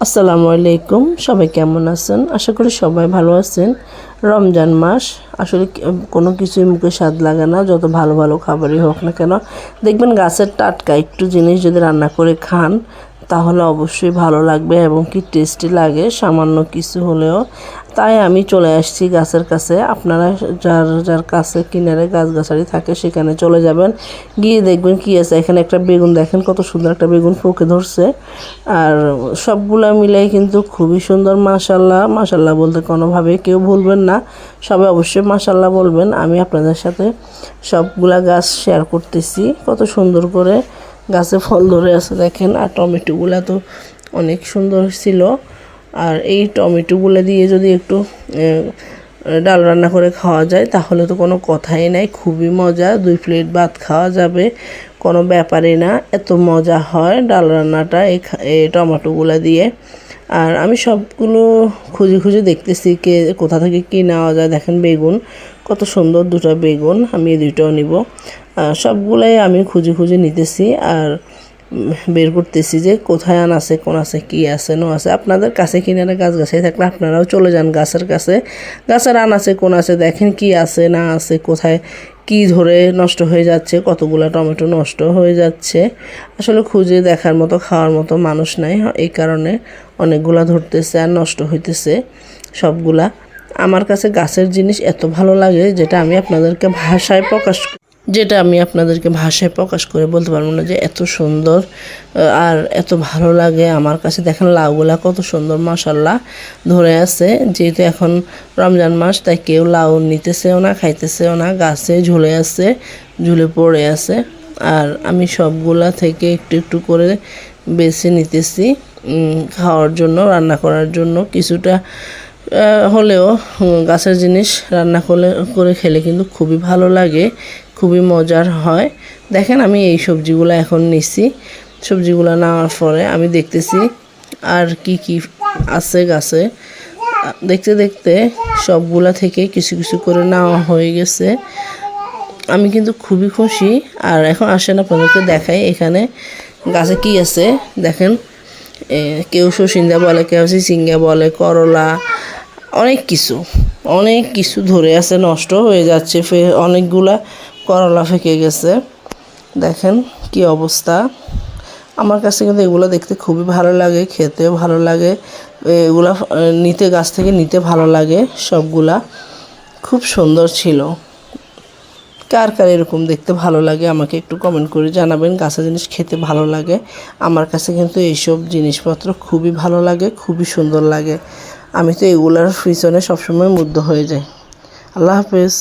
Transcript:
আসসালামু আলাইকুম, সবাই কেমন আছেন? আশা করি সবাই ভালো আছেন। রমজান মাস আসলে কোনো কিছুই মুখে স্বাদ লাগে না, যত ভালো ভালো খাবারই হোক না কেন। দেখবেন গাছের টাটকা একটু জিনিস যদি রান্না করে খান তাহলে অবশ্যই ভালো লাগবে এবং কি টেস্টি লাগে সামান্য কিছু হলেও। তাই আমি চলে আসছি গাছের কাছে। আপনারা যার যার কাছে কিনারে গাছগাছালি থাকে সেখানে চলে যাবেন, গিয়ে দেখবেন কী আছে। এখানে একটা বেগুন দেখেন, কত সুন্দর একটা বেগুন পোকে ধরছে। আর সবগুলা মিলাই কিন্তু খুবই সুন্দর। মাশাল্লাহ মাশাল্লাহ বলতে কোনোভাবে কেউ ভুলবেন না, সবাই অবশ্যই মাশাল্লাহ বলবেন। আমি আপনাদের সাথে সবগুলা গাছ শেয়ার করতেছি, কত সুন্দর করে গাছে ফল ধরে আছে দেখেন। আর টমেটোগুলা তো অনেক সুন্দর ছিল। আর এই টমেটোগুলো দিয়ে যদি একটু ডাল রান্না করে খাওয়া যায় তাহলে তো কোনো কথাই নাই, খুবই মজা। 2 প্লেট ভাত খাওয়া যাবে, কোনো ব্যাপারই না। এত মজা হয় ডাল রান্নাটা এই টমেটোগুলো দিয়ে। আর আমি সবগুলো খুঁজে খুঁজে দেখতেছি কোথা থেকে কী নেওয়া যায়। দেখেন বেগুন, কত সুন্দর 2টা বেগুন, আমি এই 2টাও নিব। সবগুলাই আমি খুঁজে খুঁজে নিতেছি আর বের করতেছি যে কোথায় আন আছে, কোন আছে, কি আছে নো আছে। আপনাদের কাছে কিনারে গাছগাছালি থাকলে আপনারাও চলে যান গাছের কাছে। গাছের আন আছে, কোন আছে, দেখেন কি আছে না আছে, কোথায় কি ধরে নষ্ট হয়ে যাচ্ছে। কতগুলো টমেটো নষ্ট হয়ে যাচ্ছে, আসলে খুঁজে দেখার মতো খাওয়ার মতো মানুষ নাই, এই কারণে অনেকগুলা ধরতেছে আর নষ্ট হইতেছে সবগুলা। আমার কাছে গাছের জিনিস এত ভালো লাগে যেটা আমি আপনাদেরকে ভাষায় প্রকাশ করে বলতে পারবো না যে এত সুন্দর আর এত ভালো লাগে আমার কাছে। দেখেন লাউগুলা কত সুন্দর মাশাল্লাহ ধরে আছে। যেহেতু এখন রমজান মাস তাই কেউ লাউ নিতেছেও না, খাইতেছেও না, গাছে ঝুলে আছে, ঝুলে পড়ে আছে। আর আমি সবগুলা থেকে একটু একটু করে বেছে নিতেছি খাওয়ার জন্য, রান্না করার জন্য। কিছুটা হলেও গাছের জিনিস রান্না করে খেলে কিন্তু খুবই ভালো লাগে, খুবই মজার হয়। দেখেন আমি এই সবজিগুলো এখন নিছি। সবজিগুলো নেওয়ার পরে আমি দেখতেছি আর কি কি আছে গাছে। দেখতে দেখতে সবগুলা থেকে কিছু কিছু করে নেওয়া হয়ে গেছে। আমি কিন্তু খুবই খুশি। আর এখন আসেন আপনাদেরকে দেখাই এখানে গাছে কি আছে। দেখেন কেউ সসিন্দা বলে, কেউ চিচিঙ্গা বলে, করলা, অনেক কিছু ধরে আছে, নষ্ট হয়ে যাচ্ছে। অনেকগুলা করলা ফেঁকে গেছে, দেখেন কি অবস্থা। আমার কাছে কিন্তু এগুলো দেখতে খুবই ভালো লাগে, খেতেও ভালো লাগে। এগুলা গাছ থেকে নিতে ভালো লাগে। সবগুলা খুব সুন্দর ছিল। কার কার এরকম দেখতে ভালো লাগে আমাকে একটু কমেন্ট করে জানাবেন। গাছের জিনিস খেতে ভালো লাগে, আমার কাছে কিন্তু এইসব জিনিসপত্র খুবই ভালো লাগে, খুবই সুন্দর লাগে। আমি তো এগুলার পিছনে সবসময় মুগ্ধ হয়ে যাই। আল্লাহ হাফেজ।